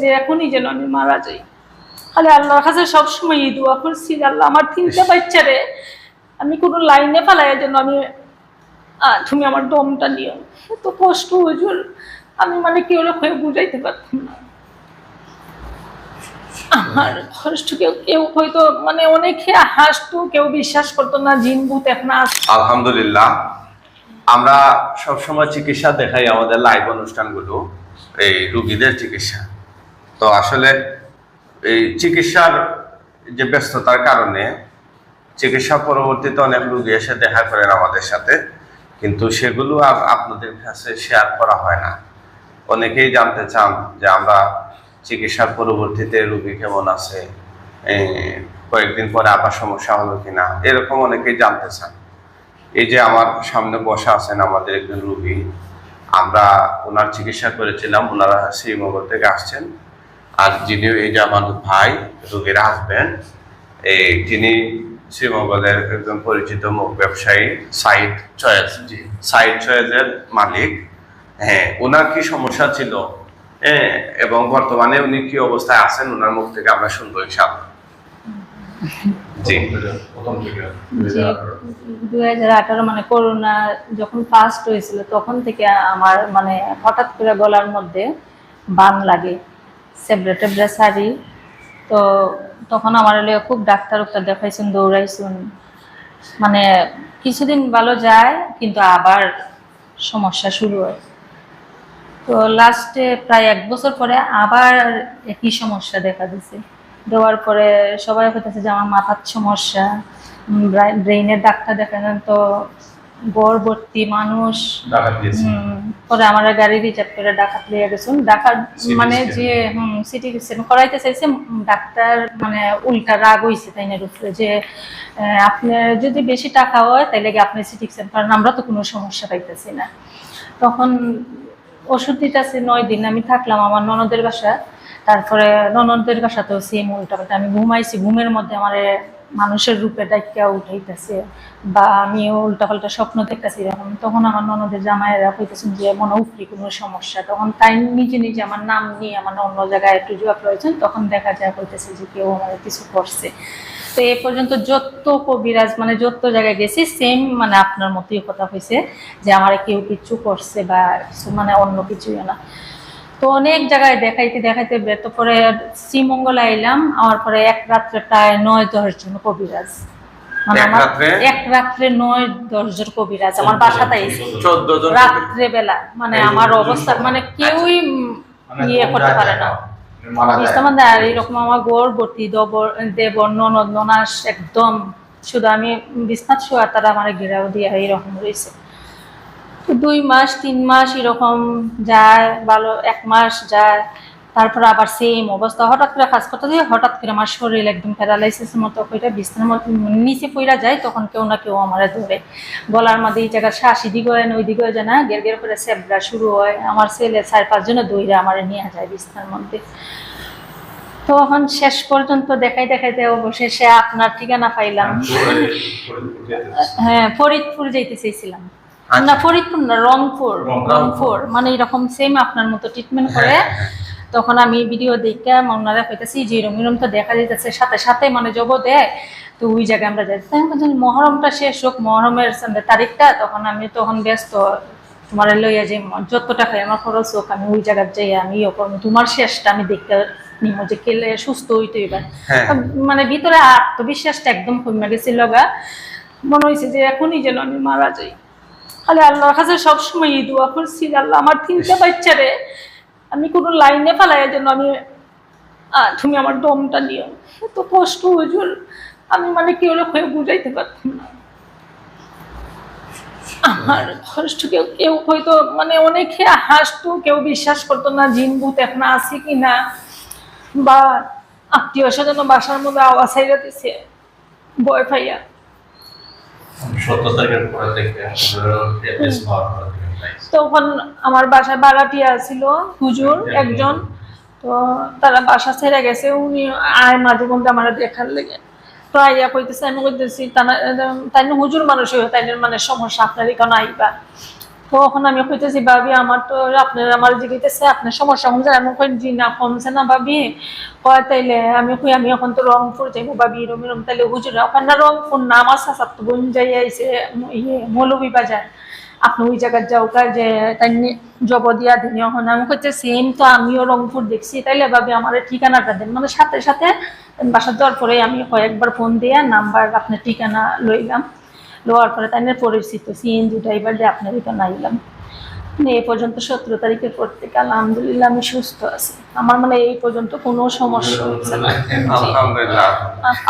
যে এখনই যেন আমি মারা যাই। খালি আল্লাহর কাছে সবসময় এই দোয়া করছি, আল্লাহ আমার 3টা বাচ্চারে আমি কোনো লাইনে ফেলাই যেন আমি তুমি আমার দমটা নিও। এত কষ্ট হুজুর, আমি মানে কেউ হয়ে বুঝাইতে পারতাম না। আমার কষ্ট কেউ হয়তো মানে অনেকে হাসতো, কেউ বিশ্বাস করতো না জিন ভূত এখন আছে। আলহামদুলিল্লাহ, আমরা সবসময় চিকিৎসা দেখাই আমাদের লাইভ অনুষ্ঠানগুলো, এই রুগীদের চিকিৎসা। তো আসলে এই চিকিৎসার যে ব্যস্ততার কারণে চিকিৎসা পরবর্তীতে অনেক রুগী এসে দেখা করেন আমাদের সাথে, কিন্তু সেগুলো আর আপনাদের কাছে শেয়ার করা হয় না। অনেকেই জানতে চান যে আমরা চিকিৎসার পরবর্তীতে রুগী কেমন আছে, কয়েকদিন পরে আবার সমস্যা হলো কিনা, এরকম অনেকেই জানতে চান। এই যে আমার সামনে বসা আছেন আমাদের একজন রুগী, আমরা ওনার চিকিৎসা করেছিলাম, ওনারা শ্রীমঙ্গল থেকে আসছেন। আর যিনি এই যে আমার ভাই, রুগীর হাজবেন্ড, তিনি শ্রীমঙ্গলের একজন পরিচিত মুখ ব্যবসায়ী সাইদ চয়েস, সাইদ চয়েসের মালিক। হ্যাঁ, ওনার কি সমস্যা ছিল এবং বর্তমানে উনি কি অবস্থায় আছেন, ওনার মুখ থেকে আমরা শুনবো ইনশাআল্লাহ। জি, 2018 মানে করোনা যখন ফার্স্ট হয়েছিল তখন থেকে আমার মানে হঠাৎ করে গলার মধ্যে বান লাগে, সেব্রা সারি। তো তখন আমার খুব ডাক্তার দেখাইছেন, দৌড়াইছেন, মানে কিছুদিন ভালো যায় কিন্তু আবার সমস্যা শুরু হয়। তো লাস্টে প্রায় 1 বছর পরে আবার একই সমস্যা দেখা দিছে। দেওয়ার পরে সবাই হইতেছে যে আমার মাথার সমস্যা, ব্রেইনের ডাক্তার দেখালেন, তো গর্ভবতী মানুষ। পরে আমার গাড়ি রিজার্ভ করে ডাকাত লিয়ে গেছেন। ডাকাত মানে যে সিটি স্ক্যান করাইতে চাইছে, ডাক্তার মানে উল্টা রাগ হয়েছে তাই না উপরে, যে আপনার যদি বেশি টাকা হয় তাইলে আপনি সিটি স্ক্যান করেন, আমরা তো কোনো সমস্যা পাইতেছি না। তখন ওষুধ দিতেছে 9 দিন আমি থাকলাম আমার ননদের বাসা। তারপরে ননদের বাসাতেও সেম উল্টাপাল্টা, আমি ঘুমাইছি, ঘুমের মধ্যে আমার মানুষের রূপে ডাইকা উঠাইতেছে বা আমি উল্টাপাল্টা স্বপ্ন দেখতেছি এরকম। তখন আমার ননদের জামাইয়েরা কইতেছেন যে মনে উপরি কোনো সমস্যা। তখন তাই নিজে নিজে আমার নাম নিয়ে আমার অন্য জায়গায় একটু জোয়া প্রয়োজন, তখন দেখা যায় কইতেছে যে কেউ আমার কিছু করছে। তো এ পর্যন্ত যত কবিরাজ মানে যত জায়গায় গেছি সেম মানে আপনার মতোই কথা হয়েছে যে আমার কেউ কিছু করছে বা কিছু মানে অন্য কিছুই না। তো অনেক জায়গায় দেখাইতে দেখাইতে তো পরে শ্রীমঙ্গল আইলাম। আমার পরে এক রাত্রে প্রায় 9-10 জন কবিরাজ, মানে আমার এক রাত্রে 9-10 জন কবিরাজ আমার বাসাতে 14 জন রাত্রে বেলা, মানে আমার অবস্থা মানে কেউই ইয়ে করতে পারে না। আর এরকম আমার গর্ভবতী দেবর ননদ ননাস একদম শুধু আমি বিছনাত শোয়া তারা আমার ঘেরাও দিয়ে এইরকম রয়েছে। 2 মাস 3 মাস এরকম যায়, ভালো 1 মাস যায়, তারপর আবার সেম অবস্থা। হঠাৎ করে কাজ করতে দিয়ে হঠাৎ করে আমার শরীর একদম প্যারালাইসিসের মতো করে বিছানার মতো নিচে পড়া যায়। তখন কেউ না কেউ আমার ধরে গলার মধ্যে এই জায়গায় শ্বাস এদিকে হয় না ওইদিকে হয় যায় না, গের গের করে সেবরা শুরু হয়। আমার ছেলে 4-5 জনে দৌড়ে আমার নিয়ে যায় বিছানার মধ্যে। তখন শেষ পর্যন্ত দেখাইতে অবশেষে আপনার ঠিকানা পাইলাম। হ্যাঁ, ফরিদপুর যাইতে চাইছিলাম, না ফরিদপুর না, রংপুর মানে এরকম সেম আপনার মতো ট্রিটমেন্ট করে। তখন আমি ভিডিও দেখে ওনারা কইতেছি যে এরম তো দেখা যাইতেছে সাথে সাথে মানে জব দেয়, তো ওই জায়গায় আমরা যাই। মহরমটা শেষ হোক, মহরমের তারিখটা, তখন ব্যস্ত, তোমার লইয়া যে যত টাকায় আমার খরচ হোক আমি ওই জায়গায় যাই, আমি ইয়ে করবো, তোমার শেষটা আমি দেখতে নিব যে কেলে সুস্থ হইতে এবার। মানে ভিতরে আত্মবিশ্বাসটা একদম কমে গেছিল গা, মনে হয়েছে যে এখনই যেন আমি মারা যাই। খালি আল্লাহর কাছে সবসময় এই দোয়া করছি, আল্লাহ আমার 3টা বাচ্চারে আমি কোনো লাইনে ফেলাই যেন আমি তুমি আমার দমটা নিও। এত কষ্ট হুজুর, আমি মানে কেউ হয়ে বুঝাইতে পারতাম না। আমার কষ্ট কেউ হয়তো মানে অনেকে হাসতো, কেউ বিশ্বাস করতো না জিন ভূত এখন আছে কিনা, বা আত্মীয় স্বজন বাসার মধ্যে আওয়াজ হাইরা দিছে ভয় পাইয়া। তখন আমার বাসায় বাগাটিয়া ছিল হুজুর একজন, তো তারা বাসা ছেড়ে গেছে, উনি আয় মাঝে মধ্যে আমার দেখার লেগে। তো আইয়া কইতেছে, আমি কইতেছি তাই হুজুর মানুষ হয়ে তাই মানে সমস্যা আপনার এখানে আইবা। তখন আমি কইতেছি ভাবি আমার তো আপনার আমার জিজ্ঞেস আপনার সমস্যা কমছে, আমি কই জি না কমছে না ভাবি। কয় তাইলে আমি কই আমি এখন তো রংপুর যাইবো ভাবি, এরম এরম। তাইলে হুজুর ওখানে রংপুর না, আমার চাচার তো বোন যাই আইছে মৌলভীবাজার, আপনি ওই জায়গায় যাও কার যে তাই জব দিয়া দিন। এখন আমি কইতে সেম তো আমিও রংপুর দেখছি, তাইলে ভাবি আমার ঠিকানাটা দেন। মানে সাথে সাথে বাসার যাওয়ার পরে আমি কয়েকবার ফোন দিয়ে নাম্বার আপনার ঠিকানা লইলাম, লওয়ার পরে তাই পরিচিত সিএনজি ড্রাইভার দিয়ে আপনার এখানে আইলাম। এই পর্যন্ত 17 তারিখের পর থেকে আলহামদুলিল্লাহ আমি সুস্থ আছি। আমার মানে এই পর্যন্ত কোনো সমস্যা হচ্ছে না। আলহামদুলিল্লাহ।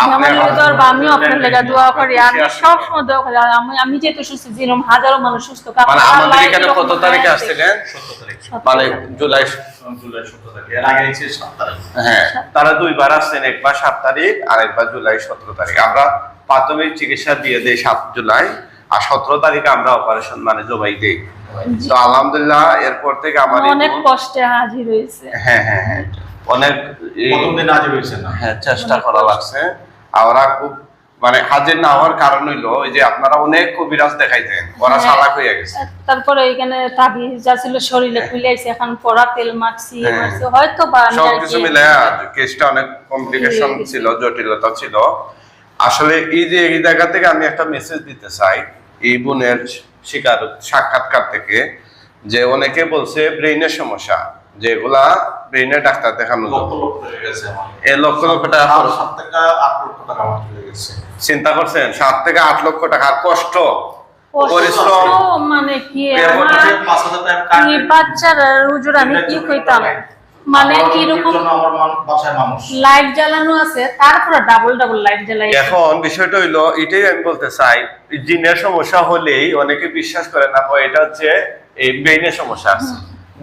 আমার লেগে বা আমিও আপনার লেগে দোয়া করি, আমি সবসময় দোয়া করি। আমি যেহেতু সুস্থ, যেরকম হাজারো মানুষ সুস্থ। মানে আমাদের এখানে কত তারিখে আসছিলেন? 17 তারিখ, মানে জুলাই 17 তারিখ। এর আগে ছিল 7 তারিখ। হ্যাঁ, তারা দুইবার আসছেন, একবার 7 তারিখ আর একবার জুলাই 17 তারিখ। আমরা প্রাথমিক চিকিৎসা দিয়ে দেই 7 জুলাই, আর 17 তারিখে আমরা অপারেশন মানে জবাই দেই। তো আলহামদুলিল্লাহ এরপর থেকে আমার অনেক কষ্টে হাজির হয়েছে। হ্যাঁ হ্যাঁ হ্যাঁ, অনেক প্রথম দিন হাজির হয়েছে না? হ্যাঁ, চেষ্টা করা লাগছে। ওরা খুব মানে হাজির না হওয়ার কারণ হইলো ওই যে আপনারা অনেক কবিরাজ দেখাইতেন, ওরা চালাক হয়ে গেছে। তারপরে এখানে তাবিজ যা ছিল শরীরে খুলে আইছে, এখন পড়া তেল মাখছি, হয়তো বা সবকিছু মিলে কেসটা অনেক কমপ্লিকেশন ছিল, জটিলতা ছিল। আসলে এই যে এই জায়গা থেকে আমি একটা মেসেজ দিতে চাই এই বোনের শিকার সাক্ষাৎকার থেকে, যে অনেকে বলছে ব্রেইনের সমস্যা, যেগুলা ব্রেইনের ডাক্তার দেখানো লক্ষ লক্ষ হয়ে গেছে আমার। এই লক্ষ লক্ষ টাকা খরচ। 7 থেকে 8 লক্ষ টাকা আমার চলে গেছে। চিন্তা করছেন 7 থেকে 8 লক্ষ টাকার কষ্ট পরিশ্রম। মানে কি এরপর যে 5000 টাকা কি বাচ্চার হুজুর আমি কি কইতাম, মানে কিরকম আমার বাসায় মানুষ লাইট জ্বালানো আছে, তারপরে ডাবল ডাবল লাইট জ্বালাই। এখন বিষয়টা হইলো এটাই আমি বলতে চাই, জিনের সমস্যা হলেই অনেকে বিশ্বাস করে না, এটা হচ্ছে এই ব্রেইনের সমস্যা আছে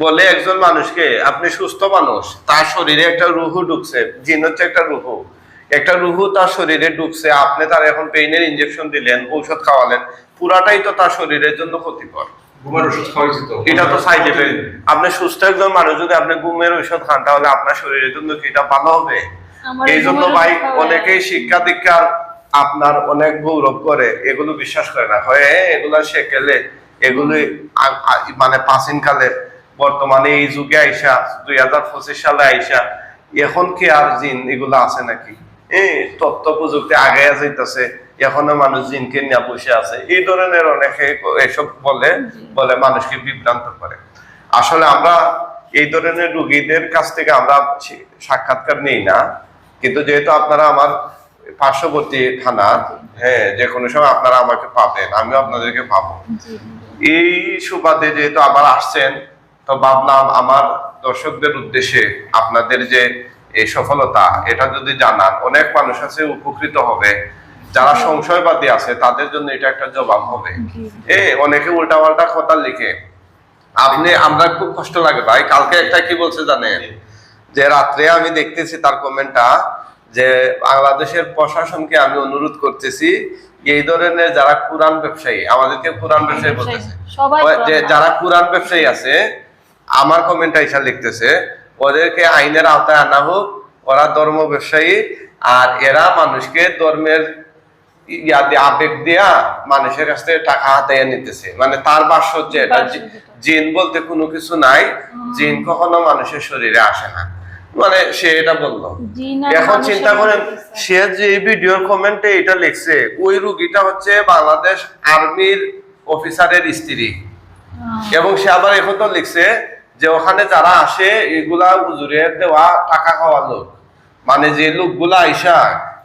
বলে একজন মানুষকে, আপনি সুস্থ মানুষ, তার শরীরে একটা রুহু ঢুকছে, জিন হচ্ছে একটা রুহু, একটা রুহু তার শরীরে ঢুকছে, আপনি তার এখন পেইনের ইনজেকশন দিলেন, ঔষধ খাওয়ালেন, পুরাটাই তো তার শরীরের জন্য ক্ষতিকর। ঘুমের ওষুধ খাওয়াইছি তো, এটা তো সাইড এফেক্ট। আপনি সুস্থ একজন মানুষ যদি আপনি ঘুমের ঔষধ খান, তাহলে আপনার শরীরের জন্য কি এটা ভালো হবে? এই জন্য ভাই অনেকেই শিক্ষা দীক্ষার আপনার অনেক গৌরব করে, এগুলো বিশ্বাস করে না, হয় এগুলা শেখেলে এগুলো মানে প্রাচীন কালে, বর্তমানে এই যুগে আইসা 2025 সালে আইসা এখন কি আর জিন এগুলো আছে নাকি? তথ্য প্রযুক্তি আগাইয়া যাইতেছে, এখনো মানুষ জিনকে নিয়ে বসে আছে, এই ধরনের অনেকে এসব বলে বলে মানুষকে বিভ্রান্ত করে। আসলে আমরা এই ধরনের রোগীদের কাছ থেকে আমরা সাক্ষাৎকার নেই না, কিন্তু যেহেতু আপনারা আমার পার্শ্ববর্তী থানা, হ্যাঁ, যে কোনো সময় আপনারা আমাকে পাবেন, আমিও আপনাদেরকে পাবো। এই সুবাদে যেহেতু আবার আসছেন, তো ভাবলাম আমার দর্শকদের উদ্দেশ্যে আপনাদের যে এই সফলতা, এটা যদি জানান, অনেক মানুষ আছে উপকৃত হবে, যারা সংশয়বাদী আছে তাদের জন্য এটা একটা জবাব হবে। অনেকে উল্টাপাল্টা কথা লিখে, আমরা খুব কষ্ট লাগে ভাই। কালকে একটা কি বলছে জানেন, যে রাত্রে আমি দেখতেছি তার কমেন্টটা, যে বাংলাদেশের প্রশাসনকে আমি অনুরোধ করতেছি, এই ধরনের যারা কোরআন ব্যবসায়ী, আমাদেরকে কোরআন ব্যবসায়ী বলতেছে, যে যারা কোরআন ব্যবসায়ী আছে, আমার কমেন্টটা এসে লিখতেছে, ওদেরকে আইনের আওতায় আনা হোক, ওরা ধর্ম ব্যবসায়ী, আর এরা মানুষকে ধর্মের আবেগ দিয়া মানুষের কাছ থেকে টাকা হাতাইয়া নিতেছে। মানে তার ভাষ্য হচ্ছে এটা, জিন বলতে কোনো কিছু নাই, জিন কখনো মানুষের শরীরে আসে না, মানে সে এটা বললো। এখন চিন্তা করেন, সে যে ভিডিওর কমেন্টে এটা লিখছে, ওই রুগীটা হচ্ছে বাংলাদেশ আর্মির অফিসারের স্ত্রী, এবং সে আবার এখন তো লিখছে যে ওখানে যারা আসে এগুলা হুজুরের দেওয়া টাকা খাওয়া লোক, মানে যে লোকগুলা আইসা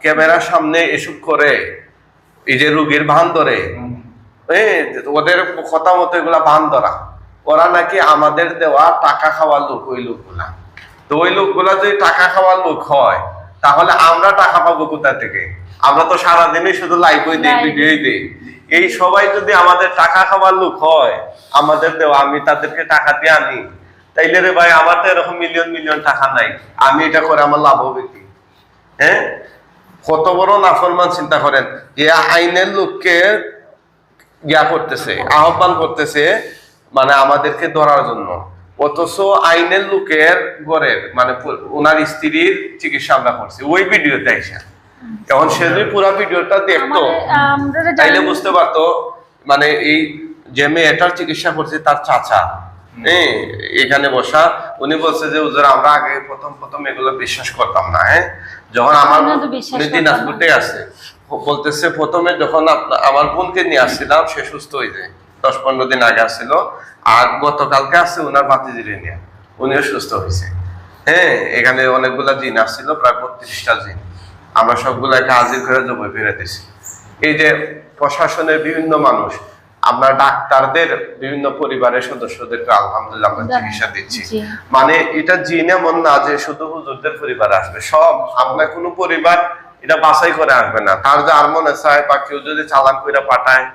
ক্যামেরার সামনে এসব করে, এই যে রুগীর ভান ধরে, ওদের কথা মতো এগুলা ভান ধরা, ওরা নাকি আমাদের দেওয়া টাকা খাওয়া লোক, ওই লোকগুলা। তো ওই লোকগুলা যদি টাকা খাওয়া লোক হয়, তাহলে আমরা টাকা পাবো কোথা থেকে? আমরা তো সারাদিনই শুধু লাইভই দিই, ভিডিওই দিই। এই সবাই যদি আমাদের টাকা খাওয়ার লোক হয়, আমাদের দেওয়া, আমি তাদেরকে টাকা দিয়ে আনি, তাইলে রে ভাই আমার তো এরকম মিলিয়ন মিলিয়ন টাকা নাই, আমি এটা করে আমার লাভ হবে কি? হ্যাঁ, কত বড় নাফরমান চিন্তা করেন, যে আইনের লোককে ইয়া করতেছে, আহ্বান করতেছে, মানে আমাদেরকে ধরার জন্য, অথচ আইনের লোকের ঘরের মানে ওনার স্ত্রীর চিকিৎসা আমরা করছি ওই ভিডিওতে আইসা। এখন সে যদি পুরো ভিডিওটা দেখতো, তাইলে বুঝতে পারতো মানে এই যে মেয়েটার চিকিৎসা করছে তার চাচা এখানে বসা, উনি বলছে যে হুজুর আমরা আগে প্রথম এগুলো বিশ্বাস করতাম না। যখন আমার দিনাজপুরতে আছে বলতেছে প্রথমে যখন আমার বোনকে নিয়ে আসছিলাম সে সুস্থ হয়ে যায়, 10-15 দিন আগে আসছিল, আর গতকালকে আসছে উনার ভাতিজিরে নিয়ে, উনিও সুস্থ হয়েছে। এখানে অনেকগুলা জিন আসছিল, প্রায় 32টা জিন, আমরা সবগুলাকে হাজির করে জমে ফিরে দিছি। এই যে প্রশাসনের বিভিন্ন মানুষ, আমরা ডাক্তারদের বিভিন্ন পরিবারের সদস্যদেরকে আলহামদুলিল্লাহ আমরা চিকিৎসা দিচ্ছি। মানে এটা জিন এমন না যে শুধু হুজুরদের পরিবার আসবে, সব আপনার কোনো পরিবার এটা বাছাই করে আসবে না, তার যার মনে চায় বা কেউ যদি চালান করে পাঠায়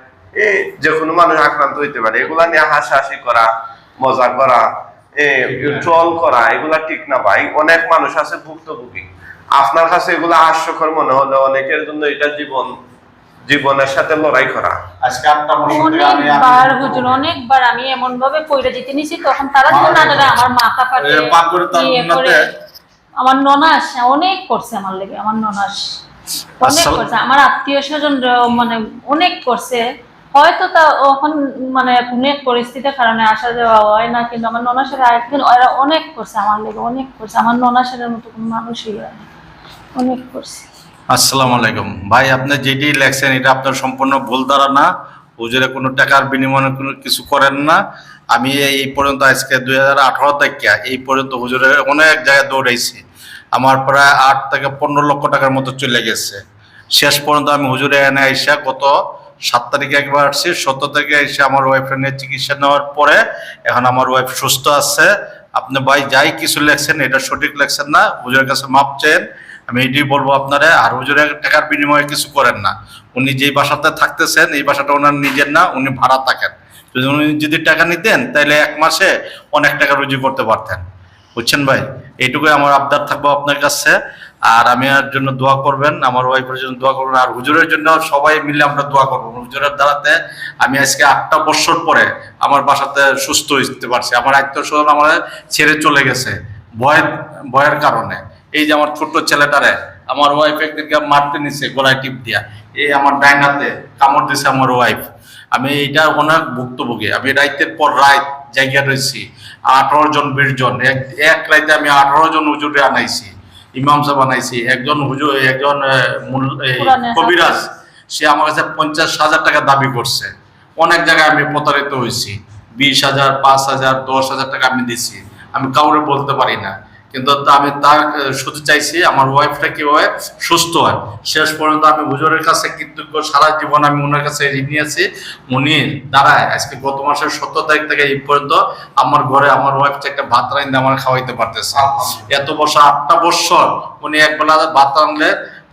যে কোনো মানুষ আক্রান্ত হইতে পারে। এগুলা নিয়ে হাসাহাসি করা, মজা করা, ট্রল করা এগুলা ঠিক না ভাই। অনেক মানুষ আছে ভুক্তভোগী, আপনার কাছে এগুলা হাস্যকর মনে হলে অনেকের জন্য এটা জীবনের সাথে লড়াই করা। আজকে 8টা বছর থেকে অনেকবার হুজুর, অনেকবার আমি এমন ভাবে পয়রা যেতে নিছি, তখন তারা যদি না জানে আমার মাথা ফাটে। আমার ননাস অনেক করছে আমার লেগে, আমার ননাস অনেক করছে, আমার আত্মীয় স্বজন মানে অনেক করছে। হয়তো তা ওখান মানে অনেক পরিস্থিতির কারণে আসা যাওয়া হয় না, কিন্তু আমার ননাসের আরেকদিন ওরা অনেক করছে আমার লেগে, অনেক করছে। আমার ননাসের মতো কোনো মানুষই হয় না, অনেক করছে। আসসালামু আলাইকুম ভাই, আপনি যেটি লেখছেন এটা আপনার সম্পূর্ণ ভুল ধারণা। হুজুরে কোনো টাকার বিনিময়ে কোনো কিছু করেন না। আমি এই পর্যন্ত আজকে 2018 থেকে এই পর্যন্ত হুজুরে অনেক জায়গায় দৌড়াইছি, আমার প্রায় 8 থেকে 15 লক্ষ টাকার মতো চলে গেছে। শেষ পর্যন্ত আমি হুজুরে এনে আইসা গত 7 তারিখে একবার আসছি, 17 তারিখে এসে আমার ওয়াইফের নিয়ে চিকিৎসা নেওয়ার পরে এখন আমার ওয়াইফ সুস্থ আছে। আপনি ভাই যাই কিছু লেখছেন এটা সঠিক লেখছেন না, হুজুরের কাছে মাপ চেন, আমি এটাই বলবো আপনারা। আর হুজুরের টাকার বিনিময়ে কিছু করেন না। উনি যেই বাসাতে থাকতেছেন এই বাসাটা ওনার নিজের না, উনি ভাড়া থাকেন। উনি যদি টাকা নিতেন তাহলে 1 মাসে অনেক টাকা রুজি করতে পারতেন, বুঝছেন ভাই। এইটুকুই আমার আবদার থাকবো আপনার কাছে। আর আমি আর জন্য দোয়া করবেন, আমার ওয়াইফের জন্য দোয়া করবেন, আর হুজুরের জন্য সবাই মিলে আমরা দোয়া করবো। হুজুরের দ্বারাতে আমি আজকে 8টা বছর পরে আমার বাসাতে সুস্থ হতে পারছি। আমার আত্মীয়স্বজন আমার ছেড়ে চলে গেছে ভয়ের কারণে। এই যে আমার ছোট্ট ছেলেটারে আমার ওয়াইফ একদিনকে মারতে নিছে গলায় টিপ দিয়া, এই আমার ডাইনাতে কামড় দিছে আমার ওয়াইফ। আমি এটা অনেক ভুক্তভোগী। আমি রাইতের পর রাত জায়গা রয়েছি, 18 জন 20 জন এক রাইতে আমি 18 জন হুজুরে আনাইছি, ইমাম সাহেব আনাইছি। একজন হুজুর, একজন কবিরাজ, সে আমার কাছে 50,000 টাকা দাবি করছে। অনেক জায়গায় আমি প্রতারিত হয়েছি, 20,000, 5,000, 10,000 টাকা আমি দিছি। আমি কাউরে বলতে পারি না, কিন্তু আমি তার শুধু চাইছি আমার ওয়াইফটা কিভাবে সুস্থ হয়। শেষ পর্যন্ত আমি হুজুরের কাছে কৃতজ্ঞ, সারা জীবন আমি ওনার কাছে ঋণী আছি। উনি দাঁড়ায় আজকে গত মাসের 17 তারিখ থেকে এই পর্যন্ত আমার ঘরে আমার ওয়াইফটা একটা ভাত রাঁধে আমার খাওয়াইতে পারতেছে। এত বছর 8টা বছর উনি একবেলা ভাত রাঁধলে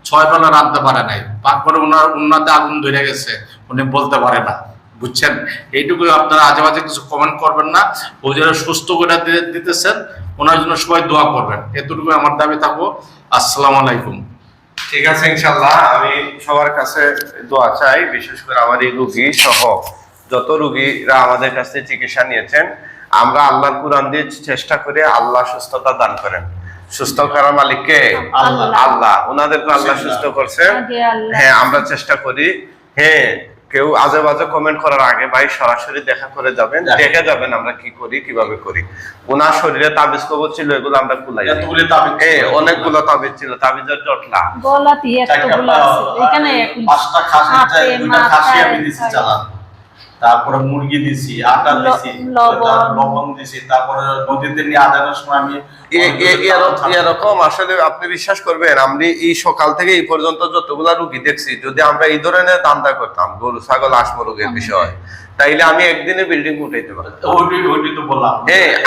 6 বেলা রাঁধতে পারে নাই, তারপরে ওনার উন্নতে আগুন ধরে গেছে, উনি বলতে পারে না, বুঝছেন। এইটুকু আপনারা আজে বাজে কিছু কমেন্ট করবেন না। হুজুরা সুস্থ করে দিতেছেন, ওনার জন্য সবাই দোয়া করবেন, এতটুকু আমার দাবি থাকবো। আসসালামু আলাইকুম। ঠিক আছে, ইনশাল্লাহ আমি সবার কাছে দোয়া চাই, বিশেষ করে আমার এই রোগী সহ যত রোগীরা আমাদের কাছে চিকিৎসা নিয়েছেন, আমরা আল্লাহর কুরআন দিয়ে চেষ্টা করে আল্লাহ সুস্থতা দান করেন। সুস্থ করার মালিককে আল্লাহ, ওনাদেরকে আল্লাহ সুস্থ করছেন। আমরা চেষ্টা করি। কেউ আজে বাজে কমেন্ট করার আগে ভাই সরাসরি দেখা করে যাবেন, দেখে যাবেন আমরা কি করি, কিভাবে করি। ওনার শরীরে তাবিজ কবর ছিল, এগুলো আমরা খুলাই, অনেকগুলো তাবিজ ছিল, তাবিজের জটলা গলাতে এতগুলো আছে, এখানে 5টা খাসি আমি দিছি চালান, তারপরে মুরগি দিছি, আটা দিছি, লবণ দিছি, তারপরে নদীতে নিয়ে আদানোর সময় আমি এরকম। আসলে আপনি বিশ্বাস করবেন, আমি এই সকাল থেকে এই পর্যন্ত যতগুলা রোগী দেখছি, যদি আমরা এই ধরনের দান্দা করতাম গরু ছাগল আসমা রোগের বিষয়, তাইলে আমি একদিনে বিল্ডিং উঠাইতে পারতাম।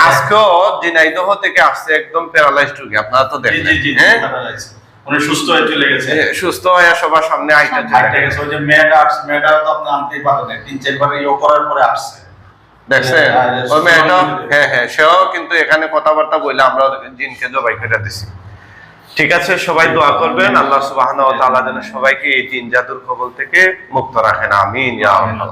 আজকেও ঝিনাইদহ থেকে আসছে একদম প্যারালাইজড রোগী, আপনারা তো দেখলেন। উনি সুস্থ হয়ে চলে গেছে, সুস্থ হয়ে সবার সামনে আইটা গেছে। ওই যে মেয়েটা তো আপনি আনতেই পারেন, 3-4 বার করার পরে আসছে, দেখছেন ওই মেয়েটা। সেও কিন্তু এখানে কথাবার্তা বললে আমরা জিনকে জবাই করে দিছি। ঠিক আছে, সবাই দোয়া করবেন, আল্লাহ সুবহানাহু ওয়া তাআলা যেন সবাইকে এই জিন জাদুর কবল থেকে মুক্ত রাখেন। আমিন ইয়া রাব্বাল।